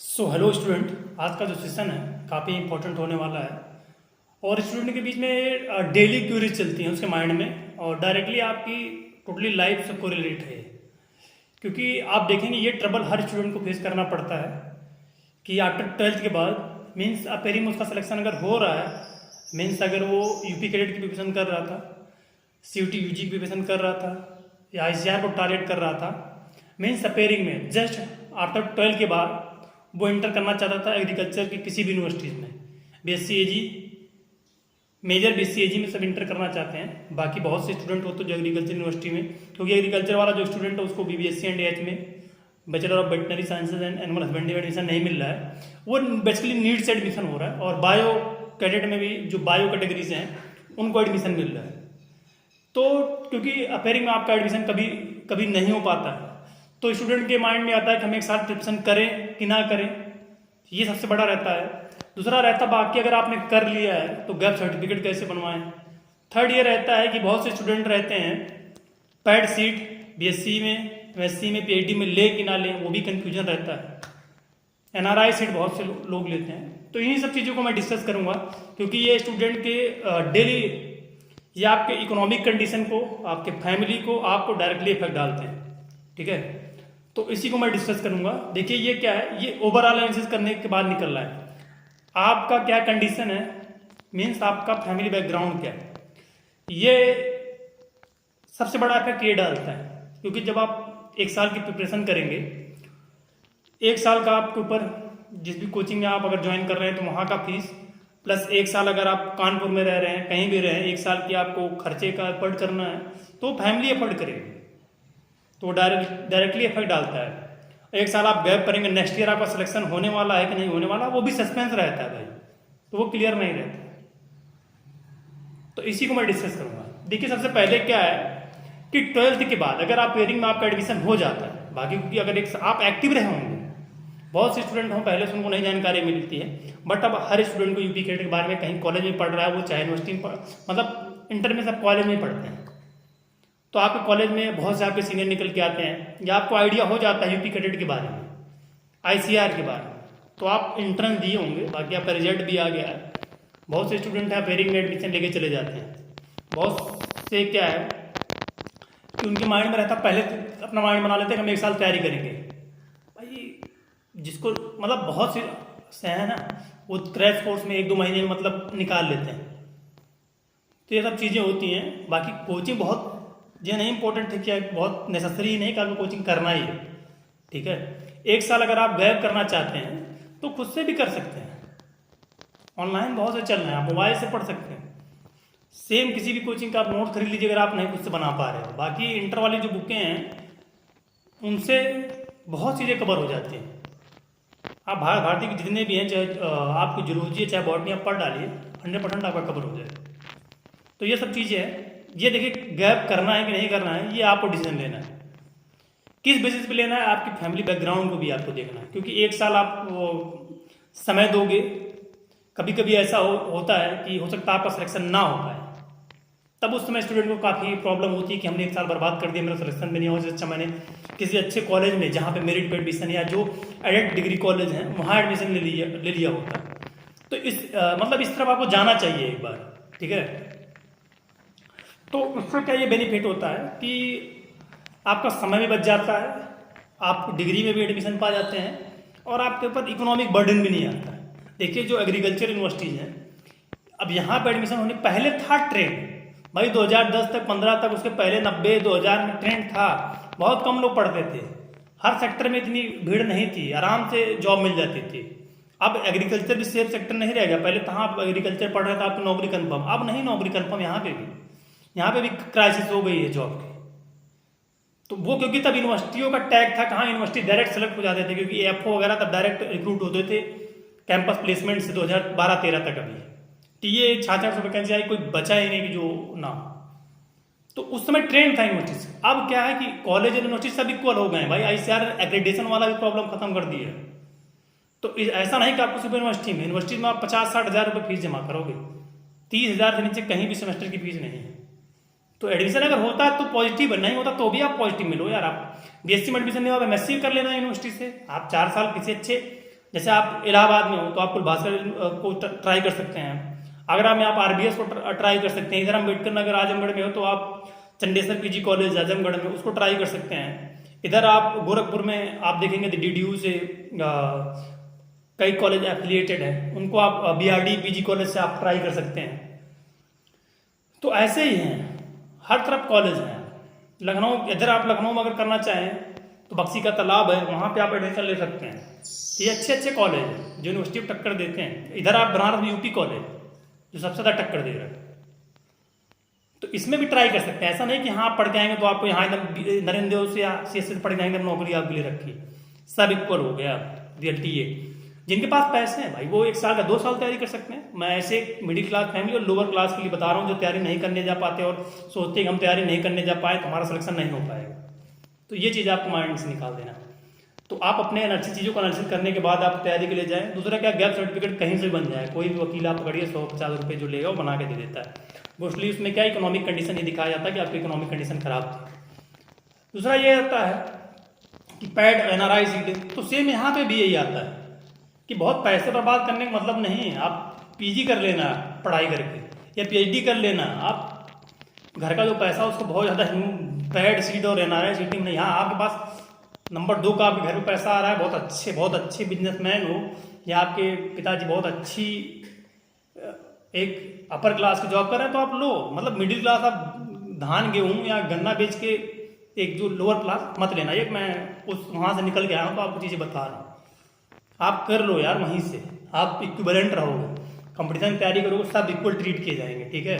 Hello student. आज का जो सेशन है काफ़ी इंपॉर्टेंट होने वाला है और स्टूडेंट के बीच में डेली क्यूरीज चलती हैं उसके माइंड में और डायरेक्टली आपकी टोटली लाइफ से कोरिलेट है। क्योंकि आप देखेंगे ये ट्रबल हर स्टूडेंट को फेस करना पड़ता है कि आफ्टर ट्वेल्थ के बाद मीन्स अपेयरिंग में उसका सिलेक्शन अगर हो रहा है, मीन्स अगर वो यूपी कैडेट की प्रिपरेशन कर रहा था, सीयूटी यूजी की प्रिपरेशन कर रहा था या आईसीआर को टारगेट कर रहा था, मीन्स अपेयरिंग में जस्ट आफ्टर ट्वेल्थ के बाद वो इंटर करना चाहता था एग्रीकल्चर की किसी भी यूनिवर्सिटीज़ में, बीएससी एजी, मेजर बीएससी एजी में सब इंटर करना चाहते हैं। बाकी बहुत से स्टूडेंट होते जो एग्रीकल्चर यूनिवर्सिटी में, क्योंकि एग्रीकल्चर वाला जो स्टूडेंट है उसको बीबीएससी एंड एच में bachelor of veterinary sciences and animal husbandry में एडमिशन नहीं मिल रहा है, वो बेसिकली नीट से एडमिशन हो रहा है। और बायो कैडेट में भी जो बायो कैटेगरीज हैं उनको एडमिशन मिल रहा है। तो क्योंकि अपेयरिंग में आपका एडमिशन कभी कभी नहीं हो पाता है, तो स्टूडेंट के माइंड में आता है कि हम एक साथ प्रिपरेशन करें कि ना करें, ये सबसे बड़ा रहता है। दूसरा रहता बाकी अगर आपने कर लिया है तो गैप सर्टिफिकेट कैसे बनवाएं। थर्ड ये रहता है कि बहुत से स्टूडेंट रहते हैं पैड सीट बीएससी में, एमएससी में, पीएचडी में ले कि ना लें, वो भी कन्फ्यूजन रहता है। एनआरआई सीट बहुत से लोग लेते हैं। तो इन्हीं सब चीज़ों को मैं डिस्कस करूंगा क्योंकि ये स्टूडेंट के डेली, ये आपके इकोनॉमिक कंडीशन को, आपके फैमिली को, आपको डायरेक्टली इफेक्ट डालते हैं। ठीक है, तो इसी को मैं डिस्कस करूंगा। देखिए ये क्या है, ये ओवरऑल एनालिसिस करने के बाद निकल रहा है आपका क्या कंडीशन है, मीन्स आपका फैमिली बैकग्राउंड क्या है। ये सबसे बड़ा इफेक्ट ये डालता है क्योंकि जब आप एक साल की प्रिपरेशन करेंगे, एक साल का आपके ऊपर, जिस भी कोचिंग में आप अगर ज्वाइन कर रहे हैं तो वहाँ का फीस प्लस एक साल अगर आप कानपुर में रह रहे हैं, कहीं भी रहे हैं, एक साल की आपको खर्चे का एफर्ट करना है तो फैमिली एफर्ट करेगी, तो डायरेक्टली इफेक्ट डालता है। एक साल आप गैप करेंगे, नेक्स्ट ईयर आपका सिलेक्शन होने वाला है कि नहीं होने वाला, वो भी सस्पेंस रहता है भाई, तो वो क्लियर नहीं रहता है। तो इसी को मैं डिस्कस करूंगा। देखिए सबसे पहले क्या है कि ट्वेल्थ के बाद अगर आप पेयरिंग में आपका एडमिशन हो जाता है, बाकी क्योंकि अगर एक आप एक्टिव रहे होंगे, बहुत से स्टूडेंट हों पहले से उनको नहीं जानकारी मिलती है, बट अब हर स्टूडेंट को यूपी कैडेट के बारे में कहीं कॉलेज में पढ़ रहा है, वो चाहे यूनिवर्सिटी में मतलब इंटर में सब कॉलेज में पढ़ते हैं, तो आपके कॉलेज में बहुत से आपके सीनियर निकल के आते हैं या आपको आइडिया हो जाता है यूपी कैडेट के बारे में, आईसीआर के बारे में, तो आप एंट्रेंस दिए होंगे, बाकी आपका रिजल्ट भी आ गया है। बहुत से स्टूडेंट हैं पेयरिंग में एडमिशन लेके चले जाते हैं। बहुत से क्या है कि उनके माइंड में रहता, पहले अपना माइंड बना लेते हैं कि हम एक साल तैयारी करेंगे। भाई जिसको मतलब बहुत से है ना, वो क्रैश कोर्स में 1-2 महीने में मतलब निकाल लेते हैं। तो ये सब चीज़ें होती हैं। बाकी कोचिंग बहुत ये नहीं इंपॉर्टेंट है कि बहुत नेसेसरी नहीं कि आपको कोचिंग करना ही है। ठीक है, एक साल अगर आप गैप करना चाहते हैं तो खुद से भी कर सकते हैं, ऑनलाइन बहुत से चल रहे हैं, आप मोबाइल से पढ़ सकते हैं। सेम किसी भी कोचिंग का आप नोट खरीद लीजिए अगर आप नहीं खुद से बना पा रहे हो। बाकी इंटर वाली जो बुकें हैं उनसे बहुत चीज़ें कवर हो जाती हैं। आप भारतीय के जितने भी हैं, चाहे आपकी जूलॉजी चाहे बॉटनी, आप पढ़ डालिए, 100% आपका कवर हो जाएगा। तो ये सब चीज़ें हैं। ये देखिए गैप करना है कि नहीं करना है, ये आपको डिसीजन लेना है। किस बेसिस पे लेना है, आपकी फैमिली बैकग्राउंड को भी आपको देखना है। क्योंकि एक साल आप समय दोगे, कभी कभी ऐसा होता है कि हो सकता है आपका सिलेक्शन ना हो पाए, तब उस समय स्टूडेंट को काफ़ी प्रॉब्लम होती है कि हमने एक साल बर्बाद कर दिया, मेरा सिलेक्शन में नहीं हो। अच्छा मैंने किसी अच्छे कॉलेज में जहाँ पे मेरिट पे एडमिशन या जो एडेड डिग्री कॉलेज हैं वहाँ एडमिशन ले लिया होता है। तो इस मतलब इस तरफ आपको जाना चाहिए एक बार। ठीक है, तो उससे क्या ये बेनिफिट होता है कि आपका समय भी बच जाता है, आप डिग्री में भी एडमिशन पा जाते हैं और आपके ऊपर इकोनॉमिक बर्डन भी नहीं आता है। देखिए जो एग्रीकल्चर यूनिवर्सिटीज़ हैं, अब यहाँ पर एडमिशन होने पहले था ट्रेंड भाई 2010 तक 15 तक, उसके पहले 90-2000 में ट्रेंड था, बहुत कम लोग पढ़ते थे, हर सेक्टर में इतनी भीड़ नहीं थी, आराम से जॉब मिल जाती थी। अब एग्रीकल्चर भी सेफ सेक्टर नहीं रह गया। पहले कहाँ आप एग्रीकल्चर पढ़ रहे थे आपकी नौकरी कन्फर्म, अब नहीं नौकरी कन्फर्म, यहाँ पे भी क्राइसिस हो गई है जॉब की। तो वो क्योंकि तब यूनिवर्सिटियों का टैग था, कहाँ यूनिवर्सिटी डायरेक्ट सेलेक्ट हो जाते थे, क्योंकि एफओ वगैरह तब डायरेक्ट रिक्रूट होते थे कैंपस प्लेसमेंट से 2012-13 तक। अभी टीए 600 वैकेंसी आई, कोई बचा ही नहीं कि जो ना। तो उस समय ट्रेंड था यूनिवर्सिटी से। अब क्या है कि कॉलेज और यूनिवर्सिटी सब इक्वल हो गए भाई, आईसीआर एक्रेडिटेशन वाला भी प्रॉब्लम खत्म कर दिया है। तो ऐसा नहीं कि आपको सिर्फ यूनिवर्सिटी में आप 50-60 हज़ार रुपये फीस जमा करोगे, 30 हज़ार से नीचे कहीं भी सेमेस्टर की फीस नहीं है। तो एडमिशन अगर होता है तो पॉजिटिव है, नहीं होता तो भी आप पॉजिटिव मिलो यार। आप बीएससी में एडमिशन नहीं हो, एमएससी कर लेना यूनिवर्सिटी से, आप 4 साल किसी अच्छे जैसे आप इलाहाबाद में हो तो आप कुलभास्कर को ट्राई कर सकते हैं। अगर आप यहाँ पर आरबीएस को ट्राई कर सकते हैं। इधर अम्बेडकर नगर आजमगढ़ में हो तो आप चंडेसर पीजी कॉलेज आजमगढ़ में उसको ट्राई कर सकते हैं। इधर आप गोरखपुर में आप देखेंगे तो डीडीयू से कई कॉलेज एफिलिएटेड हैं, उनको आप बीआरडी पीजी कॉलेज से आप ट्राई कर सकते हैं। तो ऐसे ही हैं, हर तरफ कॉलेज हैं। लखनऊ, इधर आप लखनऊ में अगर करना चाहें तो बक्सी का तालाब है, वहाँ पे आप एडमिशन ले सकते हैं। ये अच्छे अच्छे कॉलेज हैं जो यूनिवर्सिटी में टक्कर देते हैं। इधर आप बनारस यूपी कॉलेज जो सबसे ज़्यादा टक्कर दे रहा है, तो इसमें भी ट्राई कर सकते हैं। ऐसा नहीं कि हाँ पढ़ के आएंगे तो आपको यहाँ एकदम नरेंद्र देव से या सी से पढ़ के आएंगे नौकरी आपके लिए रखी, सब इक्वल हो गया। रियलिटी ये, जिनके पास पैसे हैं भाई वो 1 साल का 2 साल तैयारी कर सकते हैं। मैं ऐसे मिडिल क्लास फैमिली और लोअर क्लास के लिए बता रहा हूँ जो तैयारी नहीं करने जा पाते और सोचते हैं कि हम तैयारी नहीं करने जा पाए तो हमारा सिलेक्शन नहीं हो पाएगा। तो ये चीज़ आपको माइंड से निकाल देना। तो आप अपने अच्छी चीज़ों को एनालिसिस करने के बाद आप तैयारी के लिए जाएं। दूसरा क्या, गैप सर्टिफिकेट कहीं से बन जाए, कोई भी वकील आप पकड़िए 150 रुपये जो लेगा वो बना के दे देता है। मोस्टली उसमें क्या इकोनॉमिक कंडीशन ये दिखाया जाता है कि आपकी इकोनॉमिक कंडीशन खराब थी। दूसरा ये आता है कि पैड एनआरआई सीट, तो सेम यहाँ पे भी यही आता है कि बहुत पैसे बर्बाद करने का मतलब नहीं है। आप पीजी कर लेना पढ़ाई करके या पीएचडी कर लेना, आप घर का जो पैसा उसको बहुत ज़्यादा पैड सीट और एनआरआई सीटिंग नहीं। यहाँ आपके पास नंबर 2 का आपके घर में पैसा आ रहा है, बहुत अच्छे बिजनेसमैन हो या आपके पिताजी बहुत अच्छी एक अपर क्लास की जॉब कर रहे हैं तो आप लो। मतलब मिडिल क्लास आप धान गेहूँ या गन्ना बेच के एक जो लोअर क्लास मत लेना। ये मैं उस वहाँ से निकल के आया हूँ तो आपको चीज़ें बता रहा हूँ। आप कर लो यार, वहीं से आप इक्विवेलेंट रहोगे, कंपटीशन की तैयारी करोगे, सब इक्वल ट्रीट किए जाएंगे, ठीक है।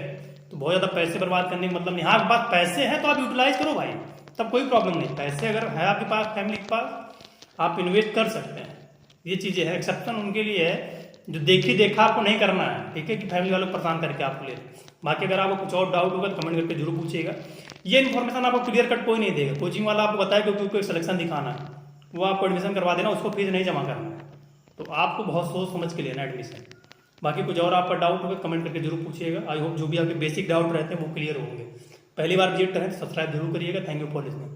तो बहुत ज़्यादा पैसे बर्बाद करने का मतलब नहीं। हाँ, आपके पास पैसे हैं तो आप यूटिलाइज करो भाई, तब कोई प्रॉब्लम नहीं। पैसे अगर है आपके पास, फैमिली के पास, आप इन्वेस्ट कर सकते हैं। ये चीज़ें हैं, एक्सेप्शन उनके लिए है जो देखी देखा आपको नहीं करना है, ठीक है, कि फैमिली वालों को परेशान करके आपको ले। बाकी अगर आपको कुछ और डाउट होगा तो कमेंट करके जरूर पूछिएगा। ये इन्फॉर्मेशन आपको क्लियर कट कोई नहीं देगा। कोचिंग वाला आपको बताया क्योंकि कोई सिलेक्शन दिखाना है, वो आपको एडमिशन करवा देना, उसको फीस नहीं जमा करना है। तो आपको बहुत सोच समझ के लेना एडमिशन। बाकी कुछ और आपका डाउट होगा कमेंट करके जरूर पूछिएगा। आई होप जो भी आपके बेसिक डाउट रहते हैं वो क्लियर होंगे। पहली बार विजिट करें तो सब्सक्राइब जरूर करिएगा। Thank you for listening.